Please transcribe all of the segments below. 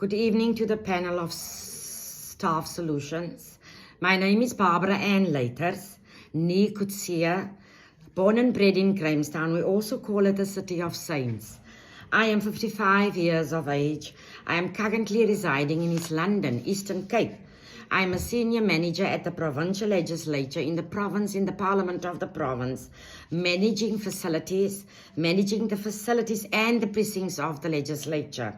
Good evening to the panel of staff solutions. My name is Barbara Ann Luiters, nee Kutsia, born and bred in Grahamstown. We also call it the City of Saints. I am 55 years of age. I am currently residing in East London, Eastern Cape. I am a senior manager at the provincial legislature in the province, in the parliament of the province, managing the facilities and the precincts of the legislature.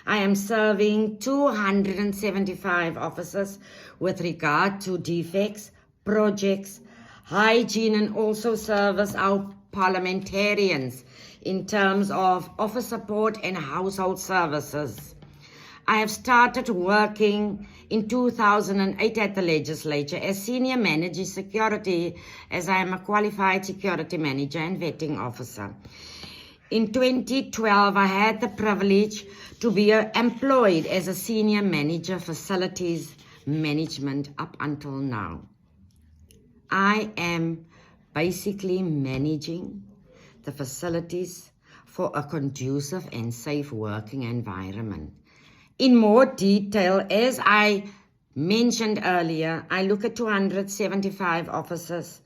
I am serving 275 officers with regard to defects, projects, hygiene, and also service our parliamentarians in terms of office support and household services. I have started working in 2008 at the legislature as senior manager security, as I am a qualified security manager and vetting officer. In 2012, I had the privilege to be employed as a senior manager facilities management up until now. I am basically managing the facilities for a conducive and safe working environment. In more detail, as I mentioned earlier, I look at 275 officers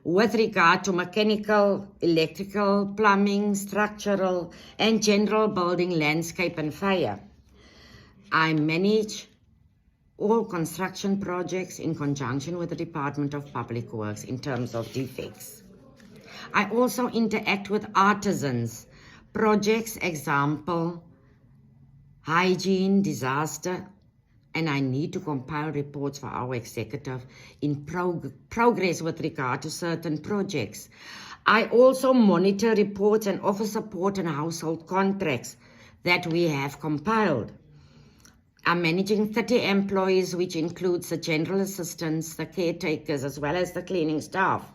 with regard to mechanical, electrical, plumbing, structural, and general building, landscape, and fire. I manage all construction projects in conjunction with the Department of Public Works in terms of defects. I also interact with artisans, projects, example, hygiene, disaster, and I need to compile reports for our executive in progress with regard to certain projects. I also monitor reports and offer support and household contracts that we have compiled. I'm managing 30 employees, which includes the general assistants, the caretakers, as well as the cleaning staff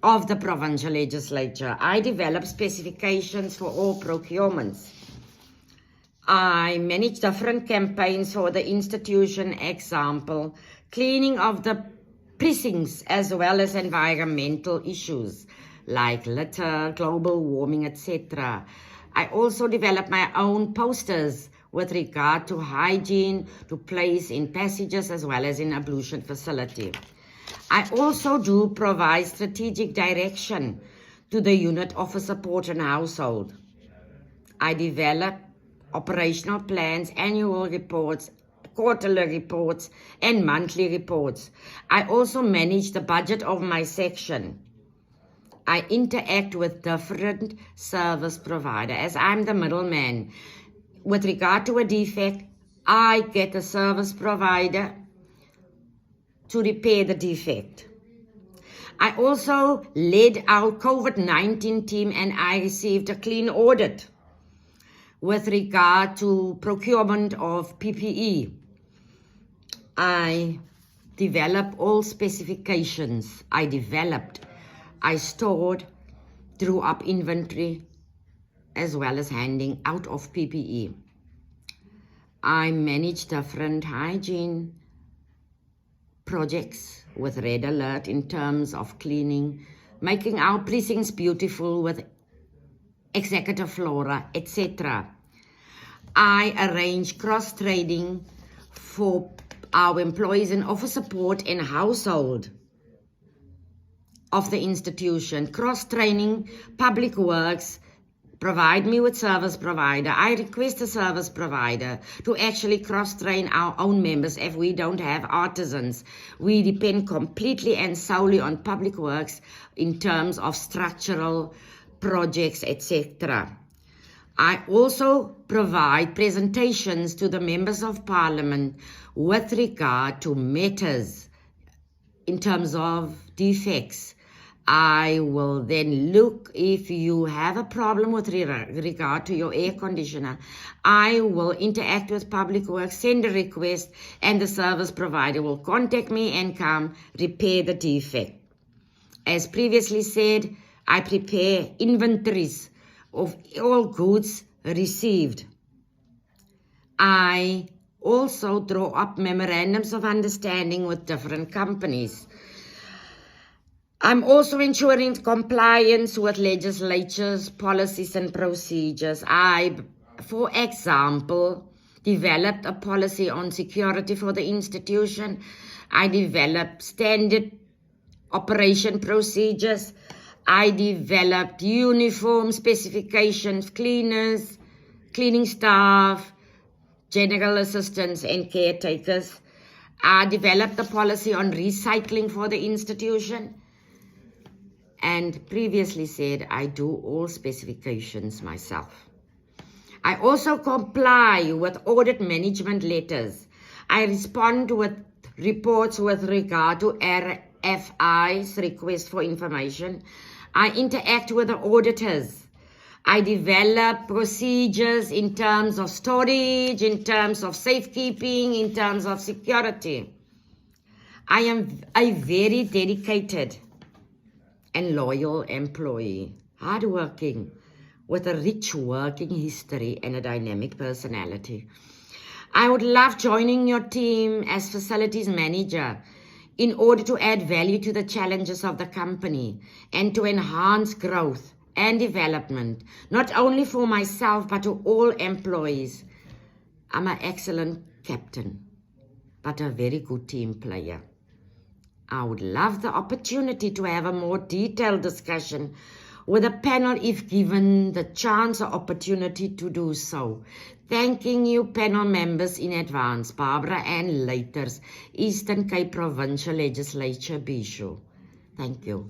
of the provincial legislature. I develop specifications for all procurements. I manage different campaigns for the institution, example, cleaning of the precincts as well as environmental issues like litter, global warming, etc. I also develop my own posters with regard to hygiene to place in passages as well as in ablution facility. I also do provide strategic direction to the unit office support and household. I develop operational plans, annual reports, quarterly reports, and monthly reports. I also manage the budget of my section. I interact with different service providers as I'm the middleman. With regard to a defect, I get a service provider to repair the defect. I also led our COVID-19 team and I received a clean audit with regard to procurement of PPE. I develop all specifications. I stored, drew up inventory, as well as handing out of PPE. I manage different hygiene projects with Red Alert in terms of cleaning, making our precincts beautiful with executive flora, etc. I arrange cross-training for our employees in office support and household of the institution. Cross-training, Public Works, provide me with service provider. I request a service provider to actually cross-train our own members if we don't have artisans. We depend completely and solely on Public Works in terms of structural projects, etc. I also provide presentations to the members of parliament with regard to matters in terms of defects. I will then look if you have a problem with regard to your air conditioner. I will interact with Public Works, send a request, and the service provider will contact me and come repair the defect. As previously said, I prepare inventories of all goods received. I also draw up memorandums of understanding with different companies. I'm also ensuring compliance with legislature's policies and procedures. For example, developed a policy on security for the institution. I developed standard operation procedures. I developed uniform specifications, cleaners, cleaning staff, general assistants and caretakers. I developed a policy on recycling for the institution. And previously said, I do all specifications myself. I also comply with audit management letters. I respond with reports with regard to RFIs, request for information. I interact with the auditors. I develop procedures in terms of storage, in terms of safekeeping, in terms of security. I am a very dedicated and loyal employee, hardworking, with a rich working history and a dynamic personality. I would love joining your team as facilities manager in order to add value to the challenges of the company and to enhance growth and development, not only for myself but to all employees. I'm an excellent captain, but a very good team player. I would love the opportunity to have a more detailed discussion with a panel if given the chance or opportunity to do so. Thanking you panel members in advance. Barbara Ann Luiters, Eastern Cape Provincial Legislature, Bisho. Thank you.